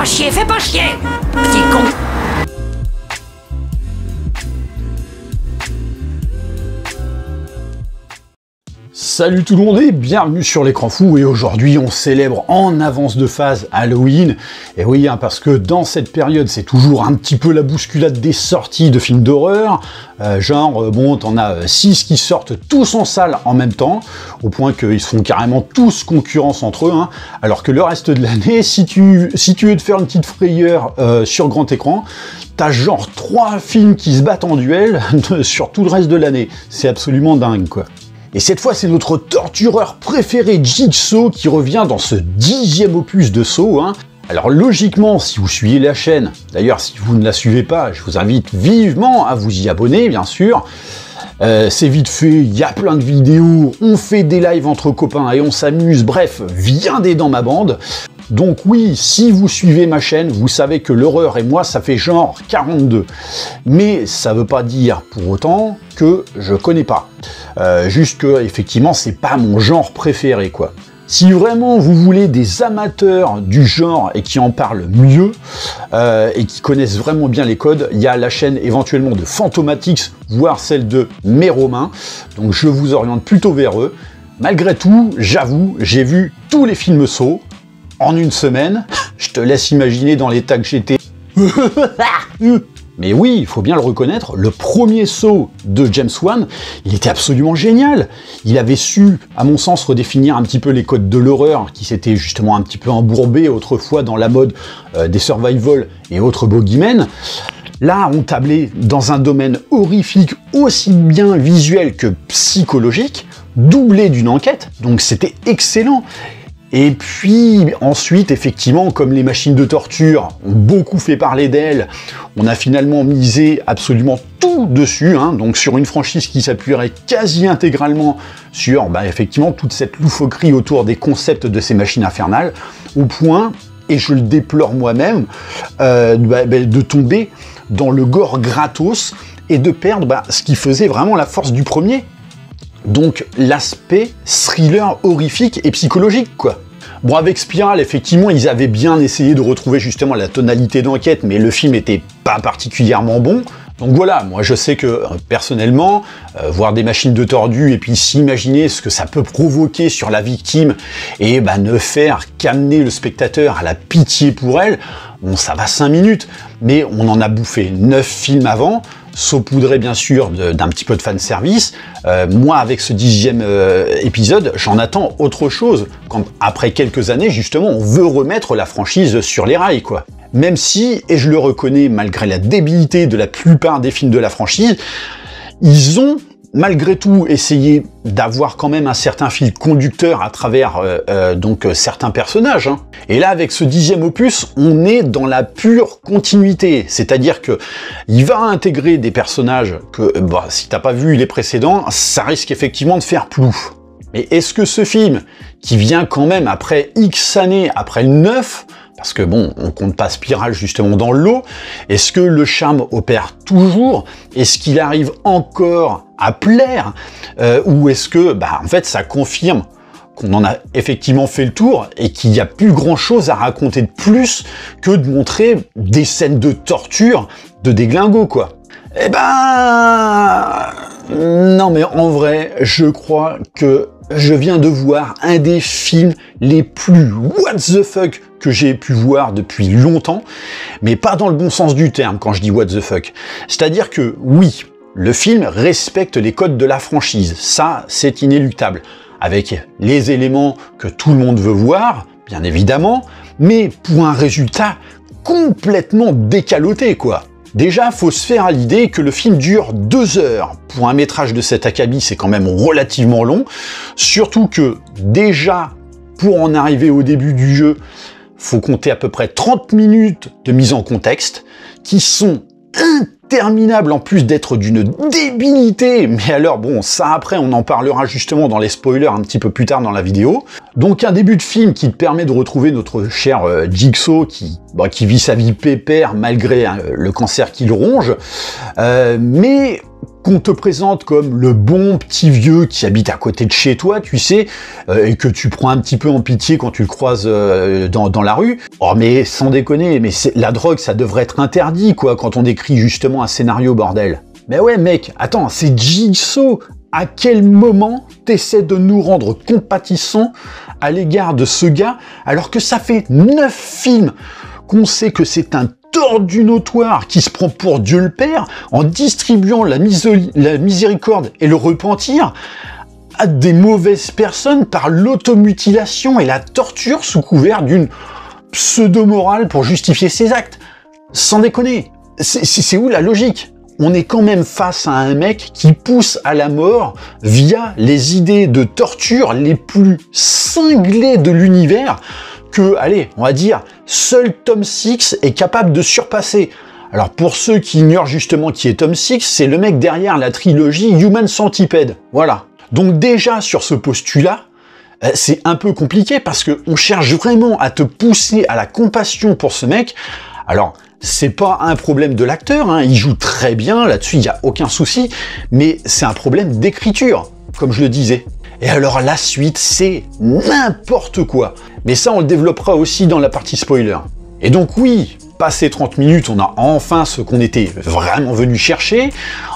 fais pas chier, petit con. Salut tout le monde et bienvenue sur l'écran fou, et aujourd'hui on célèbre en avance de phase Halloween. Et oui, parce que dans cette période c'est toujours un petit peu la bousculade des sorties de films d'horreur, bon, t'en as 6 qui sortent tous en salle en même temps, au point qu'ils se font carrément tous concurrence entre eux, alors que le reste de l'année, si tu veux te faire une petite frayeur sur grand écran, t'as genre 3 films qui se battent en duel sur tout le reste de l'année. C'est absolument dingue, quoi. Et cette fois, c'est notre tortureur préféré, Jigsaw, qui revient dans ce 10e opus de Saw. Alors logiquement, si vous suivez la chaîne, d'ailleurs si vous ne la suivez pas, je vous invite vivement à vous y abonner, bien sûr. C'est vite fait, il y a plein de vidéos, on fait des lives entre copains et on s'amuse, bref, viendez dans ma bande. Donc oui, si vous suivez ma chaîne, vous savez que l'horreur et moi, ça fait genre 42. Mais ça veut pas dire pour autant que je connais pas. Juste que, effectivement, c'est pas mon genre préféré, quoi. Si vraiment vous voulez des amateurs du genre et qui en parlent mieux, et qui connaissent vraiment bien les codes, il y a la chaîne éventuellement de Fantomatix, voire celle de Méromain. Donc je vous oriente plutôt vers eux. Malgré tout, j'avoue, j'ai vu tous les films Saw en une semaine. Je te laisse imaginer dans l'état que j'étais. Mais oui, il faut bien le reconnaître, le premier Saw de James Wan, il était absolument génial. Il avait su, à mon sens, redéfinir un petit peu les codes de l'horreur, qui s'étaient justement un petit peu embourbés autrefois dans la mode des survival et autres bogeymen. Là, on tablait dans un domaine horrifique aussi bien visuel que psychologique, doublé d'une enquête, donc c'était excellent. Et puis ensuite, effectivement, comme les machines de torture ont beaucoup fait parler d'elles, on a finalement misé absolument tout dessus, donc sur une franchise qui s'appuierait quasi intégralement sur, effectivement, toute cette loufoquerie autour des concepts de ces machines infernales, au point, et je le déplore moi-même, de tomber dans le gore gratos et de perdre ce qui faisait vraiment la force du premier. Donc l'aspect thriller horrifique et psychologique, quoi. Bon, avec Spiral, effectivement, ils avaient bien essayé de retrouver justement la tonalité d'enquête, mais le film était pas particulièrement bon. Donc voilà, moi je sais que personnellement, voir des machines de tordu et puis s'imaginer ce que ça peut provoquer sur la victime et ne faire qu'amener le spectateur à la pitié pour elle, bon, ça va 5 minutes, mais on en a bouffé 9 films avant, saupoudré bien sûr d'un petit peu de fanservice. Moi, avec ce 10e épisode, j'en attends autre chose, quand après quelques années, justement, on veut remettre la franchise sur les rails, quoi. Même si, et je le reconnais, malgré la débilité de la plupart des films de la franchise, ils ont malgré tout essayé d'avoir quand même un certain fil conducteur à travers certains personnages. Et là, avec ce 10e opus, on est dans la pure continuité. C'est-à-dire que il va intégrer des personnages que, si t'as pas vu les précédents, ça risque effectivement de faire plou. Mais est-ce que ce film, qui vient quand même après X années, après le 9, parce que bon, on compte pas Spiral justement dans le lot, est-ce que le charme opère toujours? Est-ce qu'il arrive encore à plaire? Ou est-ce que, en fait, ça confirme qu'on en a effectivement fait le tour et qu'il n'y a plus grand-chose à raconter de plus que de montrer des scènes de torture de déglingo, quoi? Non, mais en vrai, je crois que je viens de voir un des films les plus what the fuck que j'ai pu voir depuis longtemps, mais pas dans le bon sens du terme quand je dis what the fuck. C'est-à-dire que oui, le film respecte les codes de la franchise, ça c'est inéluctable, avec les éléments que tout le monde veut voir, bien évidemment, mais pour un résultat complètement décaloté, quoi. Déjà, faut se faire à l'idée que le film dure 2 heures. Pour un métrage de cet acabit, c'est quand même relativement long. Surtout que, déjà, pour en arriver au début du jeu, faut compter à peu près 30 minutes de mise en contexte, qui sont interminable en plus d'être d'une débilité. Mais alors bon, ça après on en parlera justement dans les spoilers un petit peu plus tard dans la vidéo. Donc un début de film qui te permet de retrouver notre cher Jigsaw qui vit sa vie pépère malgré le cancer qui le ronge, mais qu'on te présente comme le bon petit vieux qui habite à côté de chez toi, tu sais, et que tu prends un petit peu en pitié quand tu le croises dans la rue. Oh mais sans déconner, mais la drogue ça devrait être interdit quoi quand on décrit justement un scénario bordel. Mais ouais mec, attends, c'est Jigsaw. À quel moment t'essaies de nous rendre compatissants à l'égard de ce gars alors que ça fait 9 films qu'on sait que c'est un tordu notoire qui se prend pour Dieu le Père en distribuant la miséricorde et le repentir à des mauvaises personnes par l'automutilation et la torture sous couvert d'une pseudo-morale pour justifier ses actes. Sans déconner, c'est où la logique ? On est quand même face à un mec qui pousse à la mort via les idées de torture les plus cinglées de l'univers que, allez, on va dire, seul Tom Six est capable de surpasser. Alors pour ceux qui ignorent justement qui est Tom Six, c'est le mec derrière la trilogie Human Centipede. Voilà. Donc déjà sur ce postulat, c'est un peu compliqué parce que on cherche vraiment à te pousser à la compassion pour ce mec. Alors, c'est pas un problème de l'acteur, hein, il joue très bien, là-dessus il n'y a aucun souci, mais c'est un problème d'écriture, comme je le disais. Et alors la suite, c'est n'importe quoi. Mais ça, on le développera aussi dans la partie spoiler. Et donc oui, passé 30 minutes, on a enfin ce qu'on était vraiment venu chercher.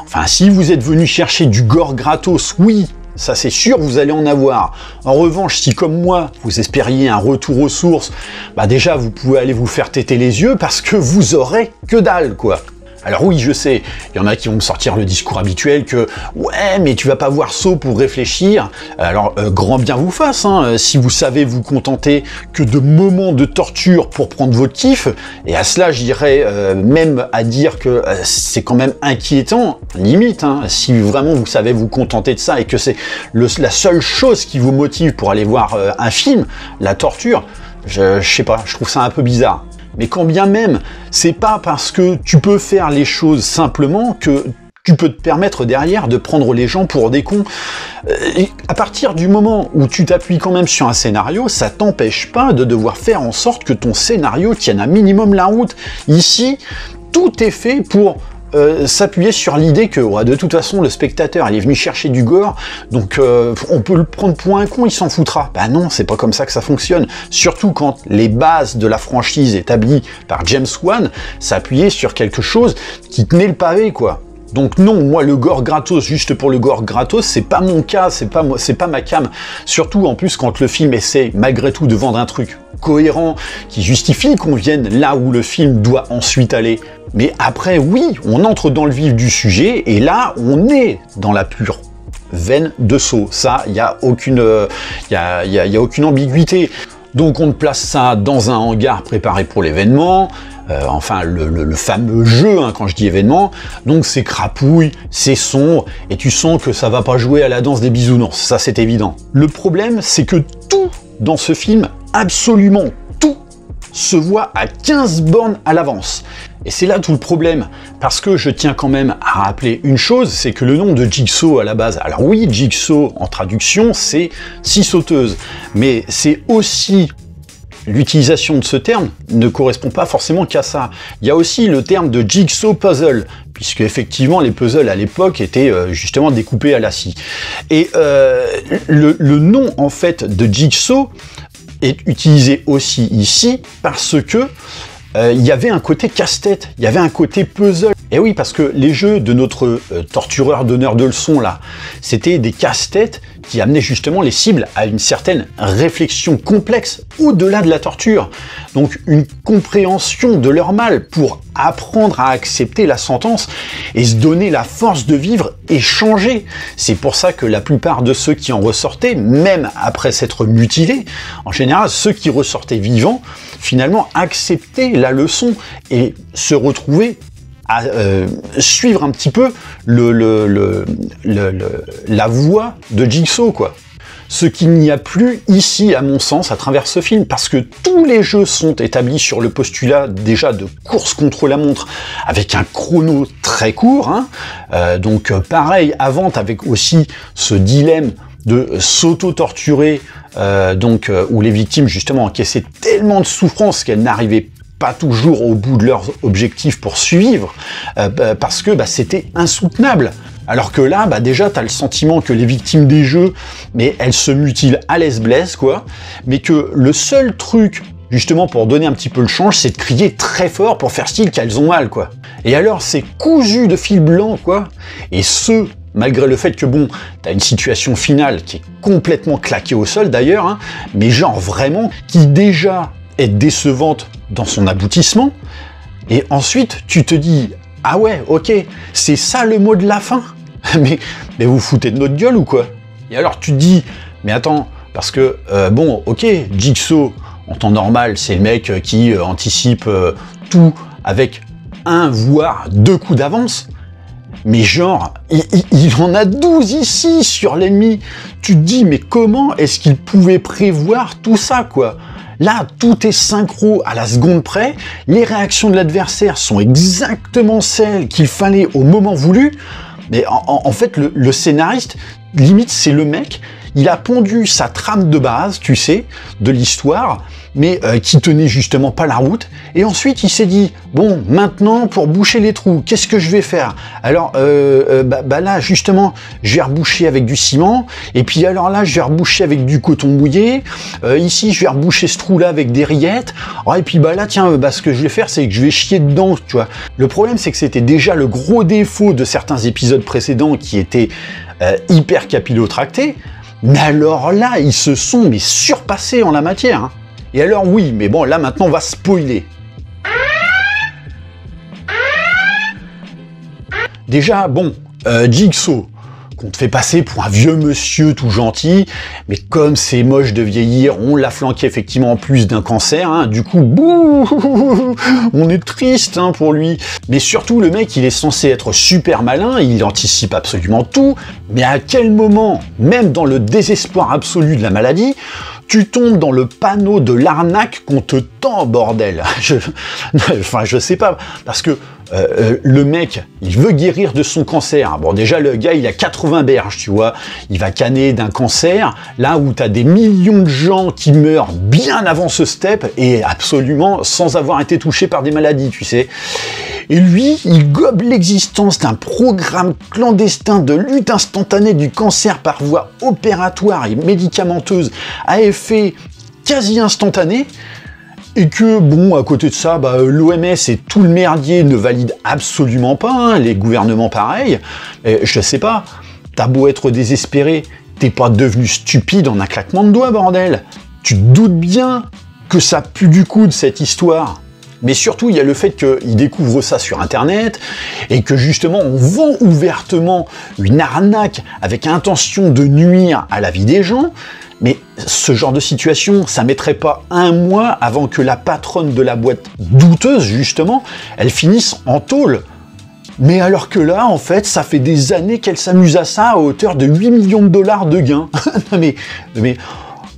Enfin, si vous êtes venu chercher du gore gratos, oui, ça c'est sûr, vous allez en avoir. En revanche, si comme moi, vous espériez un retour aux sources, bah déjà vous pouvez aller vous faire téter les yeux parce que vous aurez que dalle, quoi. Alors oui, je sais, il y en a qui vont me sortir le discours habituel que « Ouais, mais tu vas pas voir Saw pour réfléchir ». Alors, grand bien vous fasse, hein, si vous savez vous contenter que de moments de torture pour prendre votre kiff, et à cela, j'irais même à dire que c'est quand même inquiétant, limite, hein, si vraiment vous savez vous contenter de ça et que c'est la seule chose qui vous motive pour aller voir un film, la torture, je sais pas, je trouve ça un peu bizarre. Mais quand bien même, c'est pas parce que tu peux faire les choses simplement que tu peux te permettre derrière de prendre les gens pour des cons. Et à partir du moment où tu t'appuies quand même sur un scénario, ça t'empêche pas de devoir faire en sorte que ton scénario tienne un minimum la route. Ici, tout est fait pour s'appuyer sur l'idée que ouais, de toute façon le spectateur il est venu chercher du gore, donc on peut le prendre pour un con, il s'en foutra. Bah non, c'est pas comme ça que ça fonctionne. Surtout quand les bases de la franchise établies par James Wan s'appuyaient sur quelque chose qui tenait le pavé, quoi. Donc non, moi le gore gratos, juste pour le gore gratos, c'est pas mon cas, c'est pas ma cam. Surtout en plus quand le film essaie malgré tout de vendre un truc cohérent, qui justifie qu'on vienne là où le film doit ensuite aller. Mais après, oui, on entre dans le vif du sujet, et là, on est dans la pure veine de Saw. Ça, il n'y a aucune ambiguïté. Donc on te place ça dans un hangar préparé pour l'événement, enfin le fameux jeu, hein, quand je dis événement, donc c'est crapouille, c'est sombre, et tu sens que ça va pas jouer à la danse des bisounours, ça c'est évident. Le problème, c'est que tout dans ce film, absolument tout, se voit à 15 bornes à l'avance. Et c'est là tout le problème, parce que je tiens quand même à rappeler une chose, c'est que le nom de Jigsaw à la base, alors oui, Jigsaw en traduction, c'est scie sauteuse, mais c'est aussi l'utilisation de ce terme ne correspond pas forcément qu'à ça. Il y a aussi le terme de Jigsaw puzzle, puisque effectivement les puzzles à l'époque étaient justement découpés à la scie. Et le nom en fait de Jigsaw est utilisé aussi ici parce que il y avait un côté casse-tête, il y avait un côté puzzle. Et oui, parce que les jeux de notre tortureur donneur de leçons là, c'était des casse-têtes qui amenaient justement les cibles à une certaine réflexion complexe au-delà de la torture. Donc une compréhension de leur mal pour apprendre à accepter la sentence et se donner la force de vivre et changer. C'est pour ça que la plupart de ceux qui en ressortaient, même après s'être mutilés, en général ceux qui ressortaient vivants, finalement acceptaient la leçon et se retrouvaient à suivre un petit peu la voie de Jigsaw, quoi. Ce qu'il n'y a plus ici, à mon sens, à travers ce film, parce que tous les jeux sont établis sur le postulat déjà de course contre la montre, avec un chrono très court, hein. Donc pareil, avant, avec aussi ce dilemme de s'auto-torturer, où les victimes justement encaissaient tellement de souffrance qu'elles n'arrivaient pas toujours au bout de leurs objectifs pour suivre, parce que c'était insoutenable. Alors que là, déjà, t'as le sentiment que les victimes des jeux, mais elles se mutilent à l'aise-blaise, quoi, mais que le seul truc, justement, pour donner un petit peu le change, c'est de crier très fort pour faire style qu'elles ont mal, quoi. Et alors, c'est cousu de fil blanc, quoi, et malgré le fait que, t'as une situation finale qui est complètement claquée au sol, d'ailleurs, hein, mais genre vraiment, qui déjà est décevante dans son aboutissement, et ensuite, tu te dis, ah ouais, ok, c'est ça le mot de la fin. mais vous foutez de notre gueule ou quoi? Et alors tu te dis, mais attends, parce que, ok, Jigsaw, en temps normal, c'est le mec qui anticipe tout avec un, voire 2 coups d'avance, mais genre, il en a 12 ici sur l'ennemi. Tu te dis, mais comment est-ce qu'il pouvait prévoir tout ça, quoi? Là, tout est synchro à la seconde près, les réactions de l'adversaire sont exactement celles qu'il fallait au moment voulu, mais en fait, le scénariste, limite, c'est le mec, il a pondu sa trame de base, tu sais, de l'histoire, mais qui tenait justement pas la route, et ensuite il s'est dit, bon, maintenant, pour boucher les trous, qu'est-ce que je vais faire? Alors, là, justement, je vais reboucher avec du ciment, et puis alors là, je vais reboucher avec du coton mouillé, ici, je vais reboucher ce trou-là avec des rillettes, et puis là, tiens, ce que je vais faire, c'est que je vais chier dedans, tu vois. Le problème, c'est que c'était déjà le gros défaut de certains épisodes précédents qui étaient hyper capillotractés, mais alors là, ils se sont surpassés en la matière, hein. Et alors oui, mais bon, là maintenant on va spoiler. Déjà, Jigsaw, qu'on te fait passer pour un vieux monsieur tout gentil, mais comme c'est moche de vieillir, on l'a flanqué effectivement en plus d'un cancer, hein, du coup, bouh, on est triste pour lui. Mais surtout, le mec, il est censé être super malin, il anticipe absolument tout, mais à quel moment, même dans le désespoir absolu de la maladie, tu tombes dans le panneau de l'arnaque qu'on te tend, bordel. Je sais pas, parce que le mec, il veut guérir de son cancer. Bon, déjà, le gars, il a 80 berges, tu vois. Il va canner d'un cancer, là où t'as des millions de gens qui meurent bien avant ce step, et absolument sans avoir été touchés par des maladies, tu sais. Et lui, il gobe l'existence d'un programme clandestin de lutte instantanée du cancer par voie opératoire et médicamenteuse à effet quasi instantané, et que, à côté de ça, l'OMS et tout le merdier ne valident absolument pas, hein, les gouvernements pareil. Et je sais pas, t'as beau être désespéré, t'es pas devenu stupide en un claquement de doigts, bordel. Tu te doutes bien que ça pue du coude, cette histoire. Mais surtout, il y a le fait qu'ils découvrent ça sur Internet, et que justement, on vend ouvertement une arnaque avec intention de nuire à la vie des gens. Mais ce genre de situation, ça mettrait pas un mois avant que la patronne de la boîte douteuse, justement, elle finisse en tôle. Mais alors que là, en fait, ça fait des années qu'elle s'amuse à ça à hauteur de 8 millions de dollars de gains. mais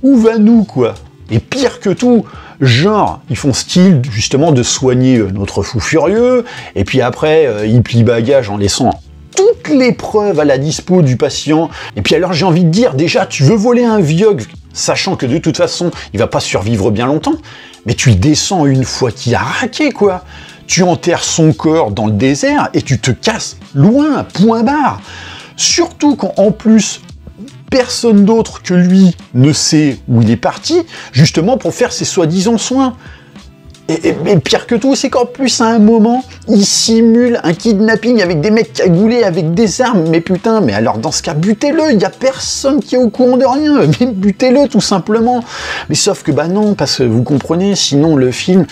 où va-nous, quoi? Et pire que tout, genre, ils font style, justement, de soigner notre fou furieux, et puis après, ils plient bagage en laissant toutes les preuves à la dispo du patient. Et puis alors, j'ai envie de dire, déjà, tu veux voler un vieux, sachant que de toute façon, il va pas survivre bien longtemps, mais tu le descends une fois qu'il a raqué, quoi. Tu enterres son corps dans le désert, et tu te casses loin, point barre. Surtout quand, en plus, personne d'autre que lui ne sait où il est parti, justement pour faire ses soi-disant soins. Et pire que tout, c'est qu'en plus, à un moment, il simule un kidnapping avec des mecs cagoulés avec des armes. Mais putain, mais alors dans ce cas, butez-le, il n'y a personne qui est au courant de rien. Mais butez-le, tout simplement. Mais sauf que, non, parce que vous comprenez, sinon le film,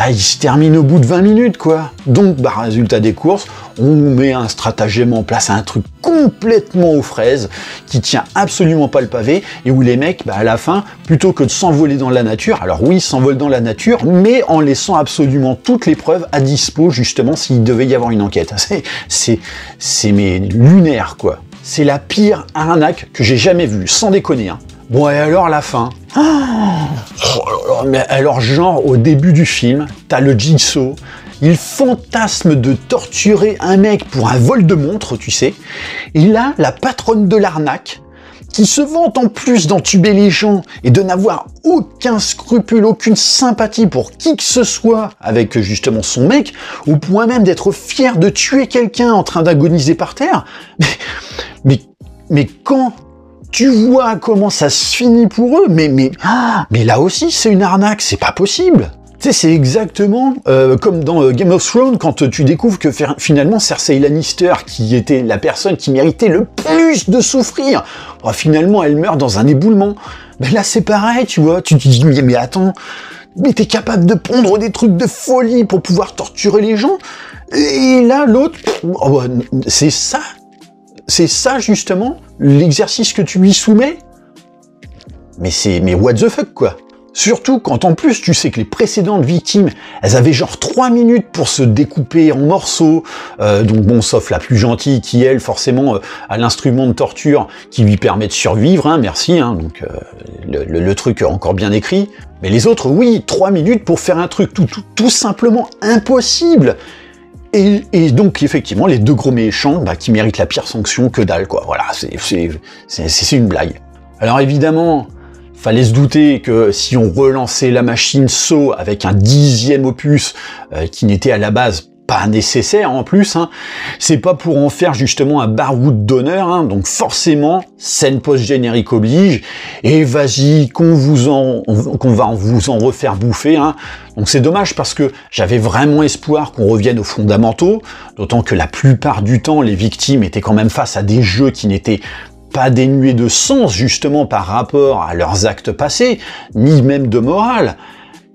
il se termine au bout de 20 minutes, quoi. Donc, résultat des courses, on met un stratagème en place, un truc complètement aux fraises, qui tient absolument pas le pavé, et où les mecs, à la fin, plutôt que de s'envoler dans la nature, alors oui, ils s'envolent dans la nature, mais en laissant absolument toutes les preuves à dispo, justement, s'il devait y avoir une enquête. C'est lunaire, quoi. c'est la pire arnaque que j'ai jamais vue, sans déconner. Hein. Bon, et alors la fin? Mais alors, genre, au début du film, t'as le Jigsaw, il fantasme de torturer un mec pour un vol de montre, tu sais, et là, la patronne de l'arnaque, qui se vante en plus d'entuber les gens et de n'avoir aucun scrupule, aucune sympathie pour qui que ce soit avec justement son mec, au point même d'être fier de tuer quelqu'un en train d'agoniser par terre. Mais quand tu vois comment ça se finit pour eux, mais là aussi c'est une arnaque, c'est pas possible. Tu sais, c'est exactement comme dans Game of Thrones, quand tu découvres que finalement Cersei Lannister, qui était la personne qui méritait le plus de souffrir, finalement elle meurt dans un éboulement. Mais là c'est pareil, tu vois, tu te dis mais attends, mais t'es capable de pondre des trucs de folie pour pouvoir torturer les gens, et là l'autre, c'est ça justement l'exercice que tu lui soumets. Mais what the fuck quoi. Surtout quand en plus tu sais que les précédentes victimes, elles avaient genre 3 minutes pour se découper en morceaux, donc bon, sauf la plus gentille qui elle forcément a l'instrument de torture qui lui permet de survivre, hein, merci, hein, donc le truc encore bien écrit. Mais les autres, oui, 3 minutes pour faire un truc tout simplement impossible. Et donc effectivement les deux gros méchants qui méritent la pire sanction, que dalle quoi, voilà, c'est une blague. Alors évidemment, fallait se douter que si on relançait la machine Saw avec un 10e opus qui n'était à la base pas nécessaire en plus, hein, c'est pas pour en faire justement un baroud d'honneur, hein, donc forcément, scène post-générique oblige, et vas-y, qu'on va vous en refaire bouffer, hein. Donc c'est dommage parce que j'avais vraiment espoir qu'on revienne aux fondamentaux, d'autant que la plupart du temps, les victimes étaient quand même face à des jeux qui n'étaient pas dénués de sens justement par rapport à leurs actes passés, ni même de morale.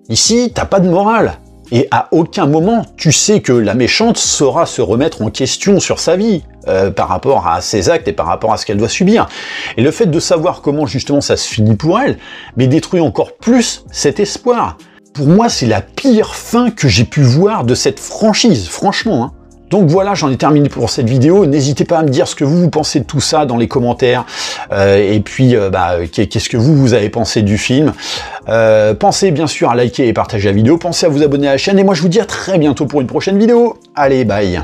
Ici, t'as pas de morale. Et à aucun moment, tu sais que la méchante saura se remettre en question sur sa vie, par rapport à ses actes et par rapport à ce qu'elle doit subir. Et le fait de savoir comment justement ça se finit pour elle, mais détruit encore plus cet espoir. Pour moi, c'est la pire fin que j'ai pu voir de cette franchise, franchement, hein. Donc voilà, j'en ai terminé pour cette vidéo. N'hésitez pas à me dire ce que vous pensez de tout ça dans les commentaires. Et puis, qu'est-ce que vous avez pensé du film. Pensez bien sûr à liker et partager la vidéo. Pensez à vous abonner à la chaîne. Et moi, je vous dis à très bientôt pour une prochaine vidéo. Allez, bye.